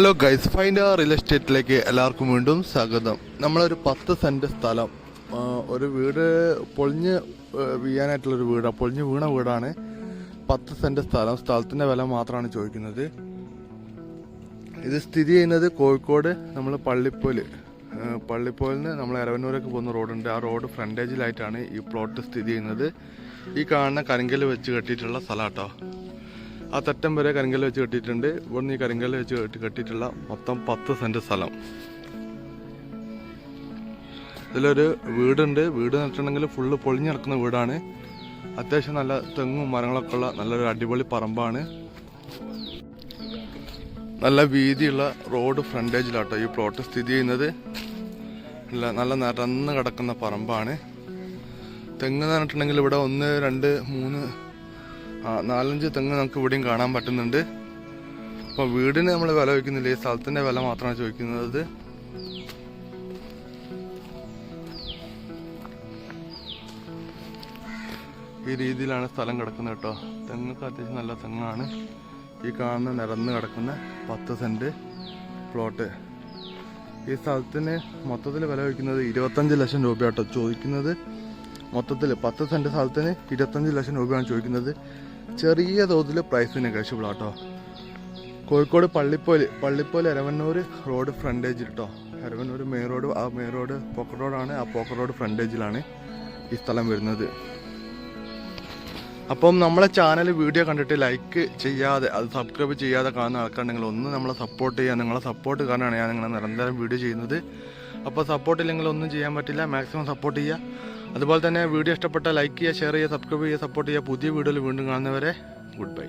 Hello guys, find real എസ്റ്റേറ്റിലേക്ക് എല്ലാവർക്കും വീണ്ടും സ്വാഗതം. നമ്മളൊരു 10 സെൻറ്റ് സ്ഥലം, ഒരു വീട് പൊളിഞ്ഞ് വീഴാനായിട്ടുള്ളൊരു വീടാണ്, പൊളിഞ്ഞ് വീണ വീടാണ്. 10 സെൻറ്റ് സ്ഥലത്തിൻ്റെ വില മാത്രമാണ് ചോദിക്കുന്നത്. ഇത് സ്ഥിതി ചെയ്യുന്നത് കോഴിക്കോട് നമ്മൾ പള്ളിപ്പോലിന് നമ്മൾ എരവന്നൂരേക്ക് പോകുന്ന റോഡുണ്ട്. ആ റോഡ് ഫ്രണ്ടേജിലായിട്ടാണ് ഈ പ്ലോട്ട് സ്ഥിതി ചെയ്യുന്നത്. ഈ കാണുന്ന കരിങ്കല്ല് വെച്ച് കെട്ടിയിട്ടുള്ള സ്ഥലം കേട്ടോ. ആ തെറ്റം വരെ കരിങ്കല്ല് വെച്ച് കെട്ടിയിട്ടുണ്ട്. ഇവിടുന്ന് ഈ കരിങ്കല്ല് വെച്ച് കെട്ടിയിട്ടുള്ള മൊത്തം 10 സെൻറ്റ് സ്ഥലം. ഇതിലൊരു വീടുണ്ട്. വീട് നട്ടിട്ടുണ്ടെങ്കിൽ ഫുള്ള് പൊളിഞ്ഞ് കിടക്കുന്ന വീടാണ്. അത്യാവശ്യം നല്ല തെങ്ങും മരങ്ങളൊക്കെ ഉള്ള നല്ലൊരു അടിപൊളി പറമ്പാണ്. നല്ല വീതിയുള്ള റോഡ് ഫ്രണ്ടേജിലാട്ടോ ഈ പ്ലോട്ട് സ്ഥിതി ചെയ്യുന്നത്. നല്ല നിരന്ന് കിടക്കുന്ന പറമ്പാണ്. തെങ്ങ് നട്ടിട്ടുണ്ടെങ്കിൽ ഇവിടെ 1, 2, 3, 4-5 തെങ്ങ് നമുക്ക് ഇവിടെയും കാണാൻ പറ്റുന്നുണ്ട്. അപ്പോൾ വീടിന് നമ്മൾ വില വയ്ക്കുന്നില്ല, ഈ സ്ഥലത്തിൻ്റെ വില മാത്രമാണ് ചോദിക്കുന്നത്. ഈ രീതിയിലാണ് സ്ഥലം കിടക്കുന്നത് കേട്ടോ. തെങ്ങൊക്കെ അത്യാവശ്യം നല്ല തെങ്ങാണ്. ഈ കാണുന്ന നിരന്ന് കിടക്കുന്ന 10 സെൻറ്റ് പ്ലോട്ട്. ഈ സ്ഥലത്തിന് മൊത്തത്തിൽ വില വയ്ക്കുന്നത് 25 ലക്ഷം രൂപ കേട്ടോ ചോദിക്കുന്നത്. മൊത്തത്തിൽ 10 സെൻറ്റ് സ്ഥലത്തിന് 25 ലക്ഷം രൂപയാണ് ചോദിക്കുന്നത്. ചെറിയ തോതിൽ പ്രൈസ് നെഗോഷ്യബിൾ ആട്ടോ. കോഴിക്കോട് പള്ളിപ്പോല് എരവന്നൂർ റോഡ് ഫ്രണ്ടേജിൽ കേട്ടോ. എരവന്നൂർ മെയിൻ റോഡ്, ആ മെയിൻ റോഡ് പോക്കറ്റ് റോഡാണ്. ആ പോക്കറ്റ് റോഡ് ഫ്രണ്ടേജിലാണ് ഈ സ്ഥലം വരുന്നത്. അപ്പം നമ്മളെ ചാനൽ വീഡിയോ കണ്ടിട്ട് ലൈക്ക് ചെയ്യാതെ, അത് സബ്സ്ക്രൈബ് ചെയ്യാതെ കാണുന്ന ആൾക്കാരുണ്ടെങ്കിൽ ഒന്ന് നമ്മളെ സപ്പോർട്ട് ചെയ്യുക. നിങ്ങളെ സപ്പോർട്ട് കാരണമാണ് ഞാൻ നിങ്ങളെ നിരന്തരം വീഡിയോ ചെയ്യുന്നത്. അപ്പോൾ സപ്പോർട്ട് ഇല്ലെങ്കിൽ ഒന്നും ചെയ്യാൻ പറ്റില്ല. മാക്സിമം സപ്പോർട്ട് ചെയ്യുക. അതുപോലെ തന്നെ വീഡിയോ ഇഷ്ടപ്പെട്ട ലൈക്ക് ചെയ്യുക, ഷെയർ ചെയ്യുക, സബ്സ്ക്രൈബ് ചെയ്യുക, സപ്പോർട്ട് ചെയ്യുക. പുതിയ വീഡിയോയിൽ വീണ്ടും കാണുന്നവരെ ഗുഡ് ബൈ.